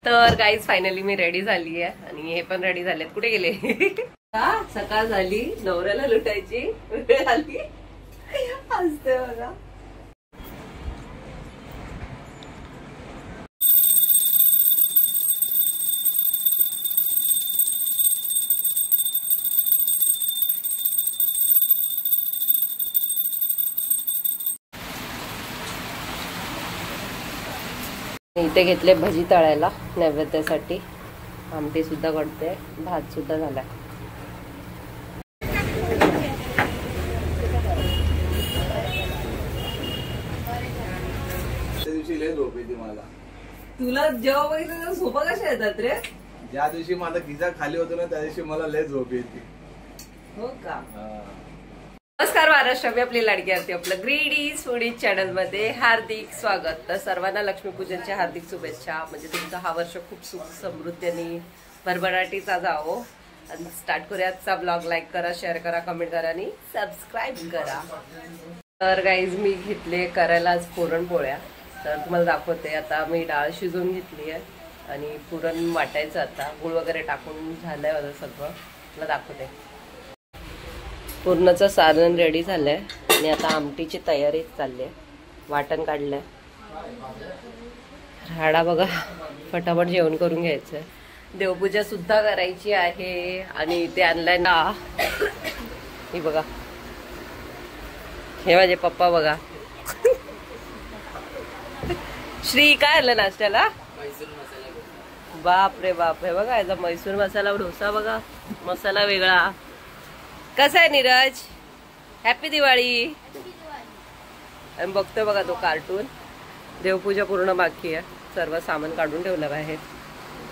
तर guys finally मी ready झाली आहे आणि हे पण रेडी झालेत. कुठे गेले? सकाळ झाली, नवऱ्याला लुटायची वेळ आली. हसते बघा. इथे घेतले भजी तळायला नैवेद्यासाठी. आमटी सुद्धा करते, भात सुद्धा झाला. तुला जेव्हा बघितलं झोपा कशा येतात रे? ज्या दिवशी माझा खिसा खाली होतो ना त्या दिवशी मला लय झोप येते. हो का? नमस्कार महाराष्ट्र, मी आपली लाडकी आरती. आपलं ग्रीडी फूडीज चॅनल मध्ये हार्दिक स्वागत. तर सर्वांना लक्ष्मीपूजनच्या हार्दिक शुभेच्छा. म्हणजे तुमचा हा वर्ष खूप सुख समृद्धीने भरभराटीचा जावो. आणि स्टार्ट करूया आजचा ब्लॉग. लाईक करा, शेअर करा, कमेंट करा आणि सबस्क्राईब करा. तर गाईज मी घेतले करायला आज पुरणपोळ्या. तर तुम्हाला दाखवते. आता मी डाळ शिजवून घेतली आहे आणि पुरण वाटायचं. आता गुळ वगैरे टाकून झालंय माझं सगळं. तुला दाखवते. पूर्णचं सारण रेडी झालंय आणि आता आमटीची तयारी चालली आहे. वाटण काढलंय. राडा बघा, फटाफट जेवण करून घ्यायचंय. देवपूजा सुद्धा करायची आहे आणि ते आणलंय ना, हे बघा. हे माझे पप्पा बघा. श्री काय आलं नाश्त्याला? बाप रे बाप. हे बघा याचा मैसूर मसाला डोसा बघा. मसाला वेगळा. कसा आहे नीरज? हॅपी दिवाळी. आणि बघतोय बघा तो कार्टून. देवपूजा पूर्ण बाकी आहे. सर्व सामान काढून ठेवलं बाहेर.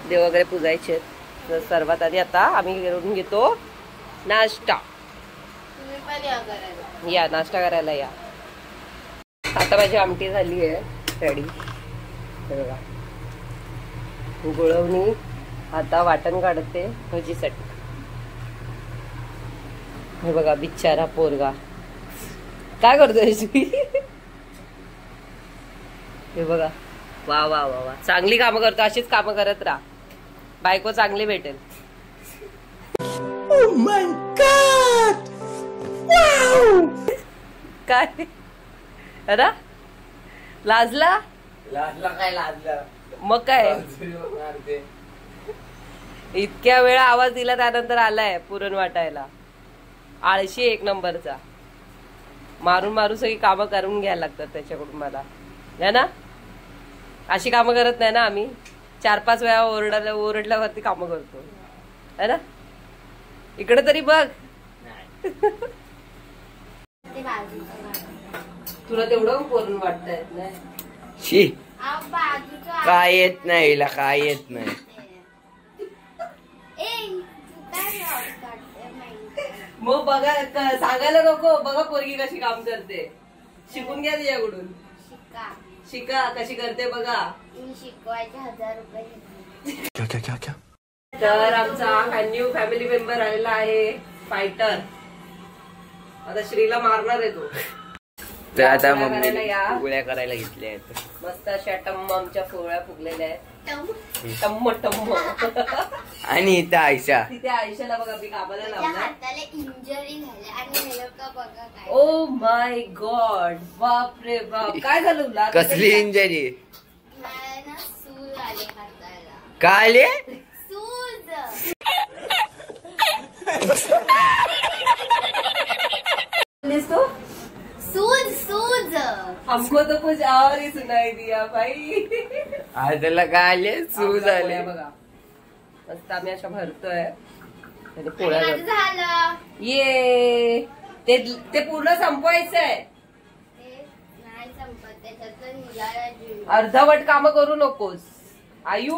देव वगैरे पूजायचे. तर सर्वात आधी आता आम्ही करून घेतो नाश्ता. या नाश्ता करायला या. आता माझी आमटी झाली आहे रेडी. बघा गुळवणी. आता वाटण काढते भजीसाठी. हे बघा बिचारा पोरगा काय करतोय तुम्ही? हे बघा. वा वा वा वा. चांगली कामं करतो. अशीच कामं करत राहा. बायको चांगली भेटेल. Oh my God! Wow! काय अरे लाजला? लाजला काय लाजला? मग काय इतक्या वेळा आवाज दिला त्यानंतर आलाय पुरण वाटायला. आळशी एक नंबरचा. मारून मारून सगळी कामं करून घ्यायला लागतात त्याच्याकडून मला. है ना? अशी कामं करत नाही ना आम्ही. 4-5 वेळा ओरडल्यावरती कामं करतो. है ना? इकडे तरी बघ. तुला तेवढं पुरण वाटता येत नाही? काय येत नाही हिला, काय येत नाही. मग बघा सांगायला नको. बघा पोरगी कशी काम करते. शिकून घ्या तिच्याकडून. शिका कशी करते बघा. शिकवायचे 1000 रुपये. तर आमचा न्यू फॅमिली मेंबर आलेला आहे फायटर. आता श्रीला मारणार आहे तो. तर आता मम्मी पोळ्या करायला घेतल्या आहेत. मस्त अशा टम्म आमच्या पोळ्या फुगलेल्या आहेत. टम्म टम्म. आणि इथं आयशा. तिथे आयशाला बघा मी कामाला लावला. हाताला इंजरी झाली आणि हे लोक बघा काय. Oh my God. बाप रे बाप. काय झालं तुला? कसली इंजरी? मला ना सूज आले हाताला. काय आले? सूज. तो सूज सूज. हमको तो कुछ और ही सुनाई दिया भाई. आज त्याला काय आले? सूज आले बघा. मस्त आम्ही अशा भरतोय. पोळ्या झालं. ये ते पूर्ण संपवायचंय. नाही संपत. त्याच्यातलं निघाला जीव. अर्धवट काम करू नकोस आयु.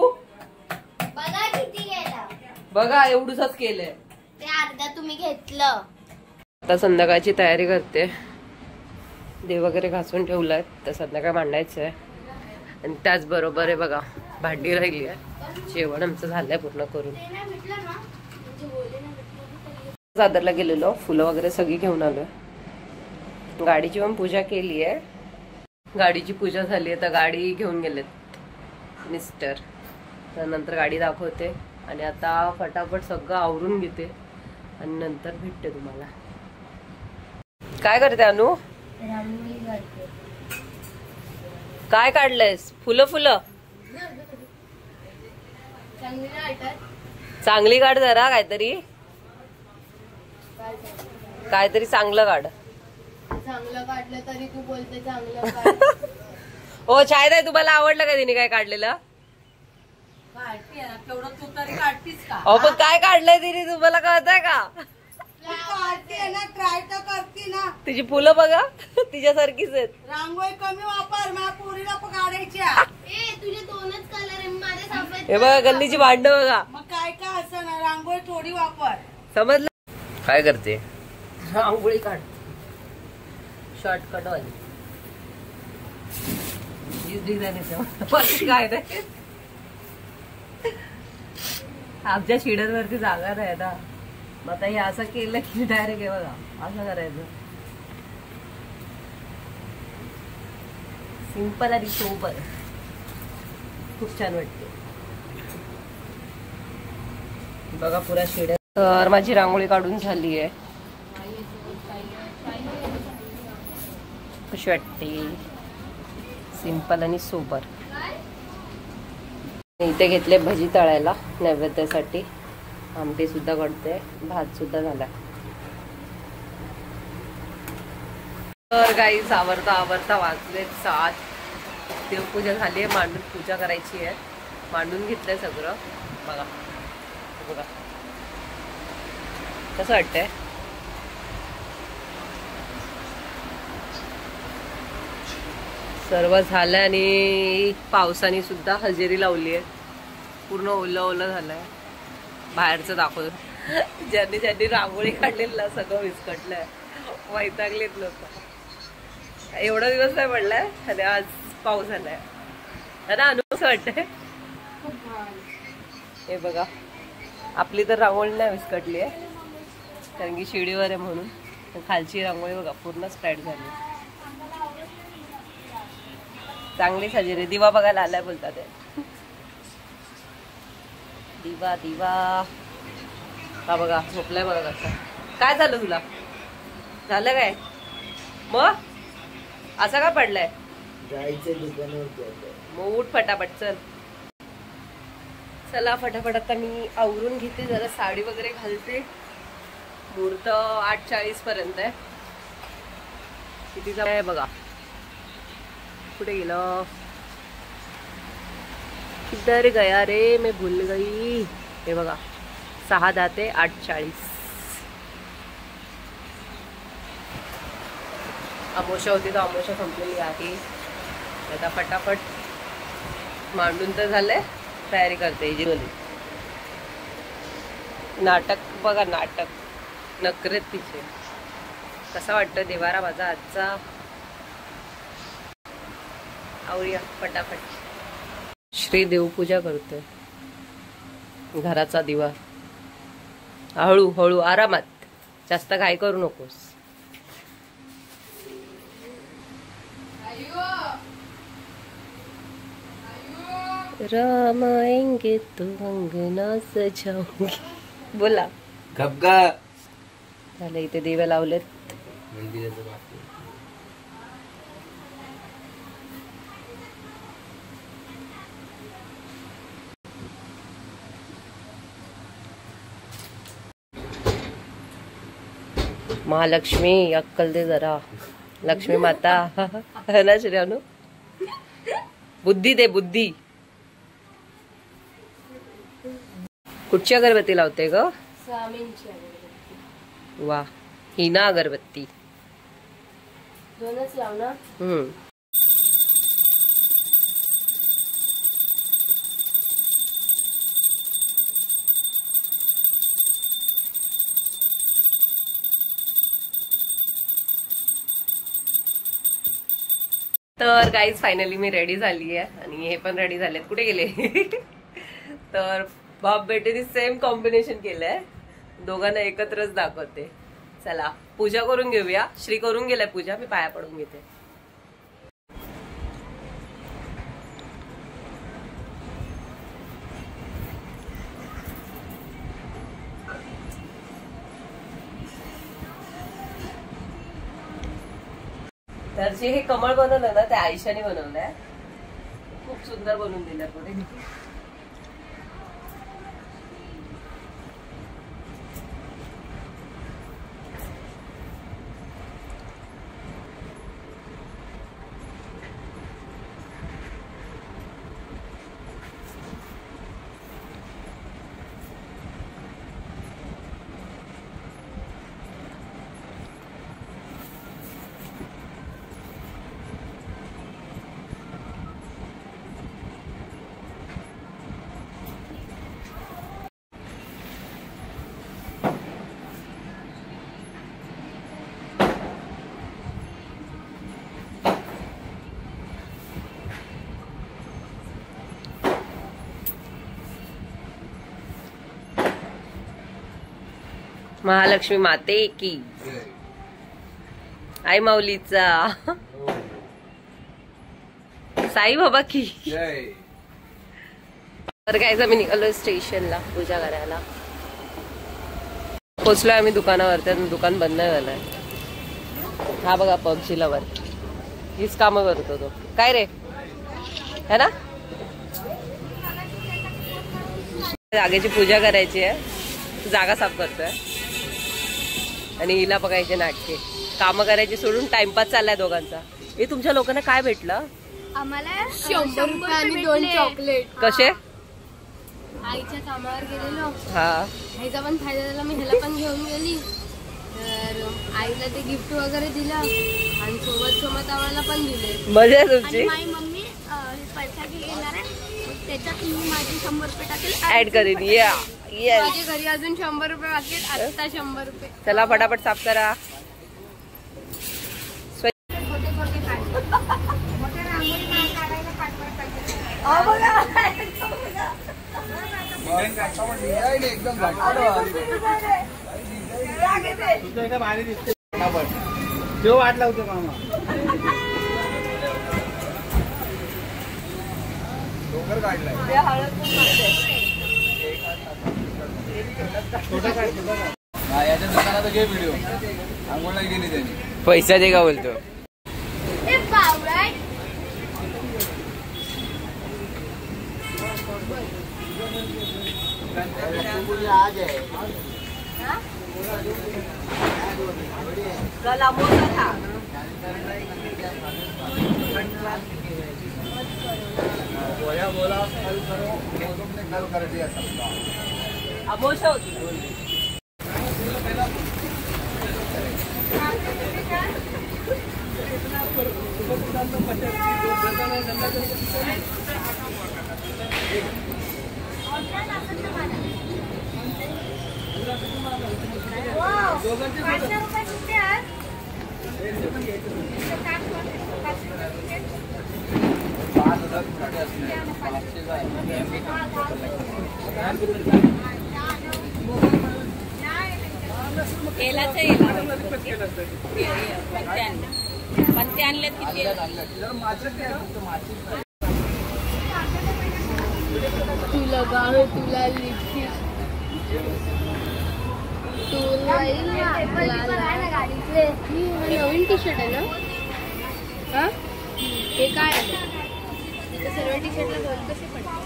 बघा किती गेला. बघा एवढूच केलंय. ते अर्धा तुम्ही घेतलं. आता संध्याकाळची तयारी करते. देव वगैरे घासून ठेवलाय. तर संध्याकाळ मांडायचंय. आणि त्याचबरोबर आहे बघा भांडी राहिली आहे. जेवण आमचं झालंय पूर्ण करून. दादरला गेलेलो. फुलं वगैरे सगळी घेऊन आलोय. गाडीची पण पूजा केली आहे. गाडीची पूजा झाली आहे. तर गाडी घेऊन गेलेत मिस्टर. तर नंतर गाडी दाखवते आणि आता फटाफट सगळं आवरून घेते आणि नंतर भेटते तुम्हाला. काय करते अनु? रांगोळी काढते. काय काढलंयस? फुलं फुलं चांगली नाही वाटत? चांगली काढ जरा, काहीतरी चांगलं काढ. चांगलं काढलं तरी तू बोलते चांगलं काढ. ओ छाय ताई, तुम्हाला आवडलं का तिने काय काढलेलं? तेवढं तू तरी काढतीस का? अहो पण काय काढलंय तिने, तुम्हाला कळतंय का? काढते ना, ट्राय तर करते ना. तिची फुलं बघा तिच्यासारखीच आहेत. रांगोळी कमी वापर, माझ्या पोरीला पण काढायच्या. ए तुझे दोनच कलर आहे, माझे सफेद. हे बघा गल्लीची भांडणं बघा. मग काय काय असं ना, रांगोळी थोडी वापर. समजलं? काय करते? रांगोळी काढ, शॉर्टकट वाली काय नाही. आमच्या शिड्यांवरती जागा नाही ना, मग आता हे असं केलं की डायरेक्ट हे बघा असं करायचं. सिंपल आणि सोबर, खूप छान वाटते बघा पुरा शिड्या. तर माझी रांगोळी काढून झाली आहे. कशी वाटते? सिंपल आणि सोबर. इथे घेतले भजी तळायला नैवेद्यासाठी. आमटी सुद्धा करते, भात सुद्धा झाला. तर गाईस आवरता आवरता वाजले 7. देवपूजा झाली आहे, मांडून पूजा करायची आहे. मांडून घेतलंय सगळं बघा. बघा कसं वाटतंय? सर्व झालं आणि पावसाने सुद्धा हजेरी लावली आहे. पूर्ण ओलं ओलं झालंय. बाहेरचं दाखवतो. ज्यांनी ज्यांनी रांगोळी काढलेला सगळं विस्कटलंय, वैतागलेत लोक. एवढा दिवस नाही पडलाय आणि आज पाऊस आलाय ना. अनुभव वाटतंय. हे बघा आपली तर रांगोळी नाही विस्कटली आहे, कारण की शिडीवर आहे म्हणून. खालची रांगोळी बघा पूर्ण स्प्रेड झाली. चांगली हजेरी. दिवा बघायला आलाय बोलतात ते. दिवा दिवा हा बघा झोपलाय बघा कसा. काय झालं तुला? झालं काय मग? असं का पडलाय? जायचं दुकानावर. मग उठ फटाफट चल. चला फटाफट आता मी आवरून घेते, जरा साडी वगैरे घालते. मुहूर्त 8:40 पर्यंत आहे. कितीचा आहे बघा. कुठे गेलं? किधर गया रे, मैं भूल गई. हे बघा 6:10 ते 8:40. अमावस्या होती तर अमावस्या संपलेली आहे. आता फटाफट मांडून तर झालंय, तयारी करते. नाटक बघा, नाटक नकरेत तिचे. कसा वाटतं देवारा माझा आजचा? आवरूया फटाफट. श्री देवपूजा करतोय. घराचा दिवा हळू हळू आरामात, जास्त घाई करू नकोस. राम आएंगे तो अंगना सजाऊंगी. बोला. गबगा. झालं. इथे दिवे लावलेत. मंदिराचं बाकी. महालक्ष्मी अक्कल दे जरा. लक्ष्मी माता है ना श्रेयानु? बुद्धी दे, बुद्धी. कुठची अगरबत्ती लावते ग? स्वामींची अगरबत्ती. वा, हिना अगरबत्ती. दोनच लाव ना. तर गाईज फायनली मी रेडी झाली आहे आणि हे पण रेडी झालेत. कुठे गेले? तर बाप बेटेने सेम कॉम्बिनेशन केलंय. दोघांना एकत्रच दाखवते. चला पूजा करून घेऊया. श्री करून गेलाय पूजा, मी पाया पडून घेते. तर जे हे कमळ बनवलं ना ते आयशाने बनवलंय. खूप सुंदर बनवून दिलं पुढे. महालक्ष्मी माते की आई माऊलीचा साई बाबा की. तर काय मी निघालोय स्टेशनला पूजा करायला. पोचलोय आम्ही दुकानावरती. दुकान बंद झालंय. हा बघा पबजी लवर हीच कामं करतो तो. काय रे है ना. जागेची पूजा करायची आहे. जागा साफ करतोय आणि हिला बघायचे नाटके. कामं करायची सोडून टाइमपास चाललाय दोघांचा. हे तुमच्या लोकांना काय भेटलं. आम्हाला 100 रुपये आणि 2 चॉकलेट. कसे. आईच्या कामावर गेलेलो. हा ह्याचा पण फायदा झाला. मी ह्याला पण घेऊन गेली तर आईला ते गिफ्ट वगैरे दिलं आणि सोबत आम्हाला पण दिले. मजा तुमची. माझी मम्मी पैसा घेणार आहे त्याच्यात मी माझे 100 रुपये टाकेल ऍड करेन. या येस. माझ्या घरी अजून 100 रुपये बाकी आहेत. आता 100 रुपये. चला फटाफट साफ करा. वाट लावतो मामा. डोंगर काढलाय. याच्या दुकानात घे व्हिडिओ. आंघोळला गेली त्यांनी. पैसा दे का बोलतो. अमोशा होती. पत्ते आणलेत किती. तुला गाव तुला लिपस्टिक नवीन टी शर्ट आहे ना. हा हे काय आहे. सर्व टी शर्टला दोन कसे पडतात.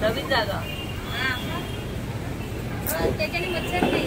नवीन जागा. त्याच्याने मच्छर नाही.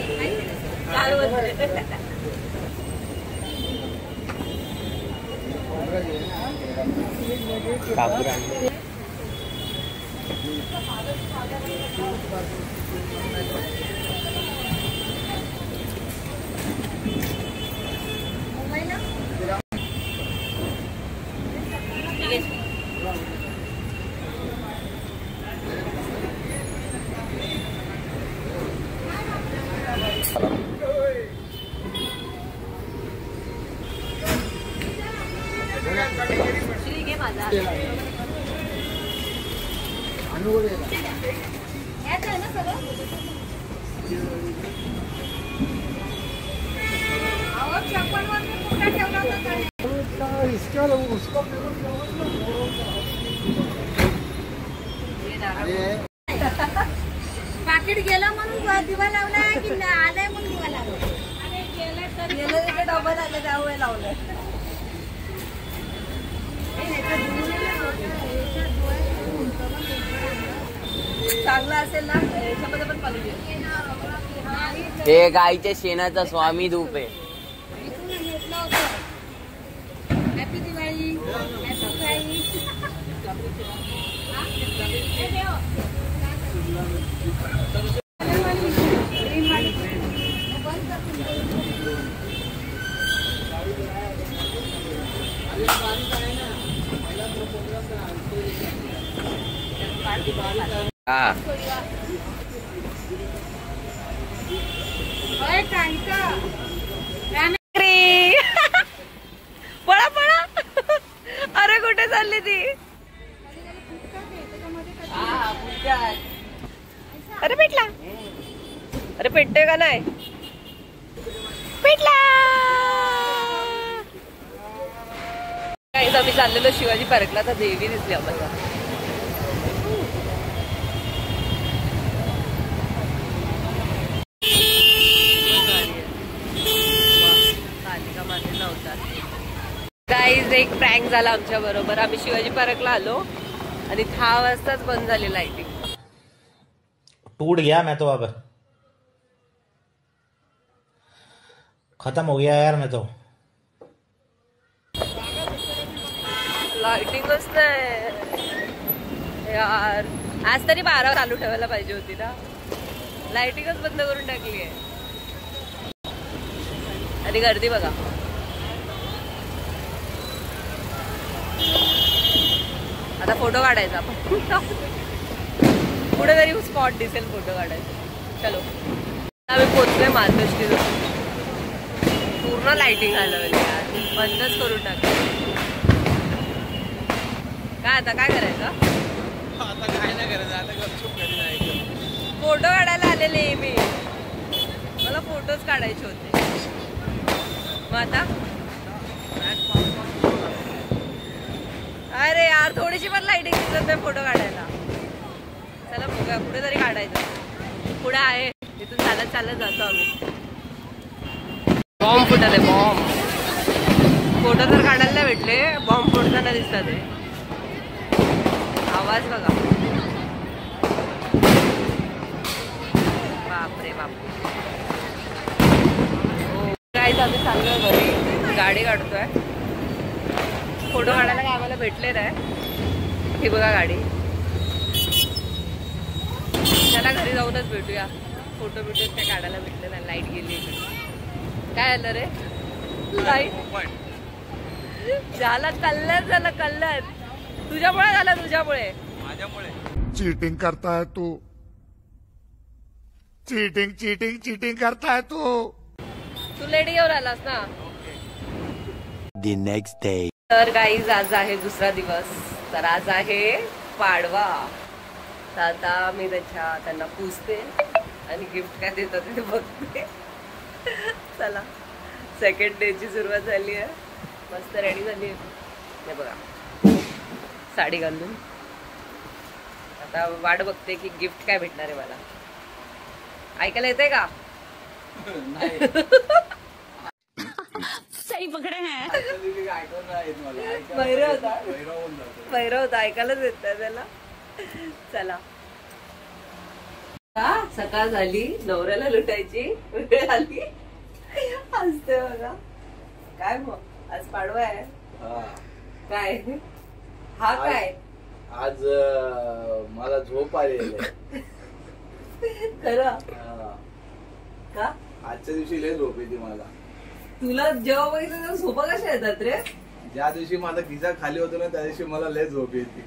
पाकिट गेलं म्हणून दिवा लावला की आलाय म्हणून दिवा लावला. गेलं तिथे डबल आलं त्यामुळे लावलं. चांगला असेल ना याच्यामध्ये पण पाहिजे. हे गाईच्या शेणाचा स्वामी धूप आहे. हॅपी दिवाळी. हॅपी हा पळा पळा. अरे कुठे चालली ती? अरे पेटला. अरे पेटतोय का नाही? पेटला. काही आम्ही चाललेलो शिवाजी पार्कला तर देवी दिसली आम्हाला. गाईज एक प्रँक झाला आमच्या बरोबर. आम्ही शिवाजी पार्कला आलो आणि 10 वाजताच बंद झाली लाइटिंग. टूट गया मैं तो, अब खत्म हो गया यार मैं तो. लाइटिंगच नाही यार. आज तरी 12 चालू ठेवायला पाहिजे होती ना. लाइटिंगच बंद करून टाकली आहे. आणि गर्दी बघा. आता फोटो काढायचा आपण. पुढे तरी स्पॉट दिसेल फोटो काढायचा. चलो आम्ही पोहोचलोय मातोश्रीला. पूर्ण लाइटिंग घालवली यार. बंदच करून टाकली. काय आता काय करायचं? आता काय नाही करायचं. आता गपचूप घरी जायचं. फोटो काढायला आलेले मी. मला फोटोच काढायचे होते. मग आता अरे यार थोडीशी पण लाइटिंग दिसत नाही फोटो काढायला. चला बघूया पुढे तरी काढायचं. पुढे आहे तिथून चालत चालत जातो आम्ही. बॉम्ब फुटत आहे. बॉम्ब. फोटो तर काढायला नाही भेटले. बॉम्ब फुटताना दिसतात आहे. आवाज बघा. बापरे बाप. हो काय आम्ही चाललोय घरी. गाडी काढतोय. फोटो काढायला काय आम्हाला भेटले नाही. ही बघा गाडी. त्याला घरी जाऊनच भेटूया. फोटो बिटोच काय काढायला भेटले नाही. लाईट गेली. काय आलं रे? लाईट झाला. कल्लर झालं. कल्लर तुझ्यामुळे झालं. तुझ्यामुळे. माझ्यामुळे. चीटिंग करता है तू. चीटिंग चीटिंग चीटिंग करता है तू लेट घेऊन आलास ना. The next day. तर गाईज आज आहे दुसरा दिवस. तर आज आहे पाडवा. तर आता मी त्यांना पूजते आणि गिफ्ट काय देतात ते बघते. चला सेकंड डे ची सुरुवात झाली आहे. मस्त रेडी झाली आहे. हे बघा साडी घालून. आता वाट बघते की गिफ्ट काय भेटणार आहे मला. ऐकायला येते का? सही पकडे हैं. पहिरा होता ऐकायलाच येत नाही त्याला. चला सकाळ झाली. नवऱ्याला लुटायची वेळ आली. हसते बघा. काय मग आज पाडवा आहे. काय हा काय आज मला झोप आलेली आहे. खरं का? आजच्या दिवशी लय झोप येते मला. तुला जेव्हा बघितलं झोपा कशा येतात रे? ज्या दिवशी माझा खिसा खाली होतो ना त्या दिवशी मला लय झोप येते.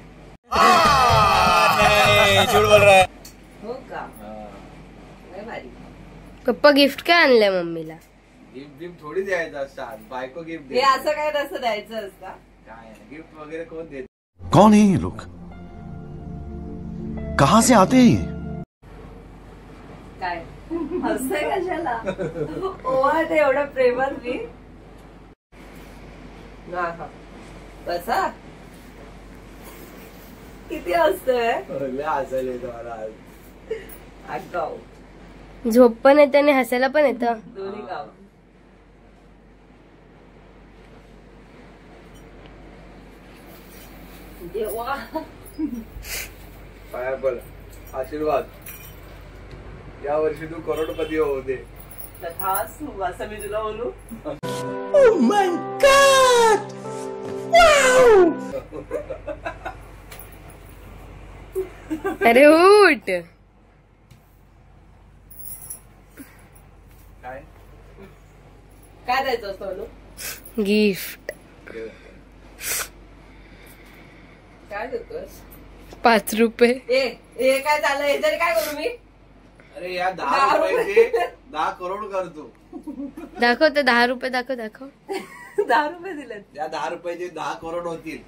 हो का? लय भारी. पप्पा गिफ्ट काय आणलंय मम्मीला? गिफ्ट गिफ्ट थोडी द्यायचं असतात. बायको गिफ्ट हे असं काय नसतं द्यायचं असतं. काय गिफ्ट वगैरे कोण देत? कौन है ये लोग? कहाँ से आते हैं ये? काय हसतंय कशाला? ओवा ते एवढं प्रेमात मी बसा किती हसतोय गाव झोप पण येते आणि हसायला पण येतं. दोन्ही गाव. देवा पाया पड, आशीर्वाद. या वर्षी तू करोडपती होऊ दे. तथास्तु असं मी तुला बोलू. अरे उठ. काय काय द्यायचं असतं बोलू? गिफ्ट काय देतोस? 5 रुपये. ए काय झालं? हे तरी काय करू मी? अरे या 10 रुपयाचे 10 करोड करतो. दाखव ते 10 रुपये दाखव. 10 रुपये दिले. या 10 रुपयाचे 10 करोड होतील.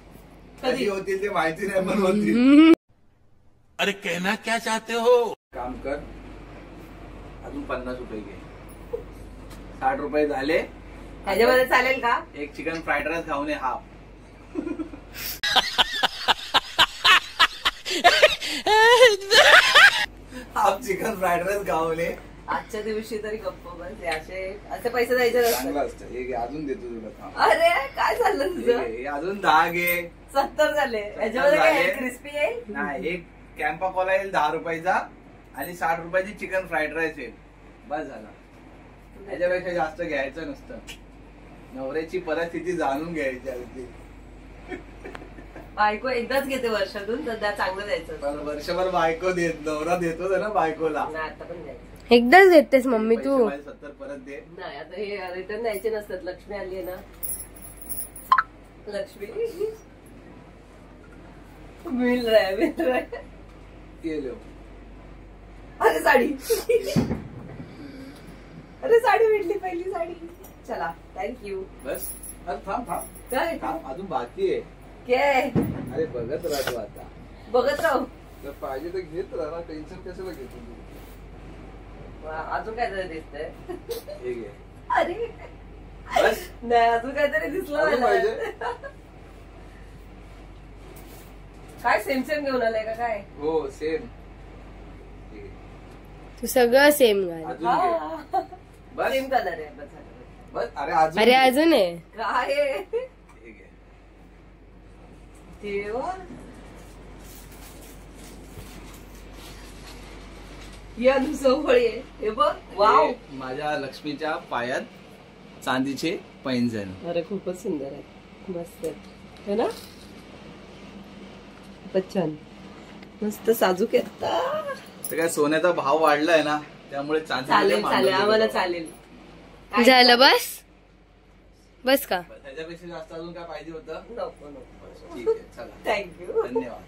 कधी कधी होतील ते माहिती नाही, पण होतील. अरे कहना क्या चाहते हो? काम कर, अजून 50 रुपये घे. 60 रुपये झाले. ह्याच्यामध्ये चालेल का? एक चिकन फ्राईड राईस खाऊन ये half. Half chicken fried rice खाऊन ये. आजच्या दिवशी तरी गप्प बस. असे पैसे द्यायचे चांगलं नसतं. असतं. हे घे, अजून देतो तुला. थांब. अरे काय झालं हे तुझं? घे, हे अजून 10 घे. 70 झाले. ह्याच्यामध्ये काय झाले. क्रिस्पी आहे? नाही, एक कॅम्पा कोला येईल 10 रुपयाचा आणि 60 रुपयाची चिकन फ्राईड राईस येईल. बस झाला. त्याच्यापेक्षा जास्त घ्यायचं नसतं. नवऱ्याची परिस्थिती जाणून घ्यायची अगदी. बायको एकदाच घेते वर्षातून, सध्या चांगलं द्यायचं. पण वर्षभर बायको देत, नवरा देतो ना बायकोला. नाही आता पण द्यायचं. एकदाच देतेस मम्मी तू. 70 परत दे. नाही आता हे रिटर्न द्यायचे नसतात. लक्ष्मी आली आहे ना. लक्ष्मी मिल रहा है. ये लो. अरे साडी. अरे साडी भेटली, पहिली साडी. चला थँक्यू. बस. अरे थांब काय अजून बाकी आहे. काय अरे बघत राहतो आता. बघत राहू. जर पाहिजे तर घेत राहा. टेन्शन कशाला घेतो तू? अजून काहीतरी दिसतंय. हे घे. अरे बस. नाही अजून काहीतरी दिसलं अजून मला. पाहिजे? काय सेम घेऊन आलाय का काय? हो सेम. तू सगळं सेम घाल. अजून घे. बस. सेम कलर आहे. बस झालं. बस. अरे अजून अरे घे. अजून आहे. काय आहे? हे घे. देवा या नुसवळी आहे. हे बघ. वाव. हे माझ्या लक्ष्मीच्या पायात चांदीचे पैंजण. अरे खूपच सुंदर आहे. मस्त आहे ना. खूपच छान. मस्त साजूक आहेत. तर काय सोन्याचा भाव वाढलाय ना, त्यामुळे चांदी चालेल आम्हाला चालेल. झालं बस का? त्याच्यापेक्षा जास्त अजून काय पाहिजे होतं? नको नको. ठीक आहे, चला. थँक्यू. धन्यवाद.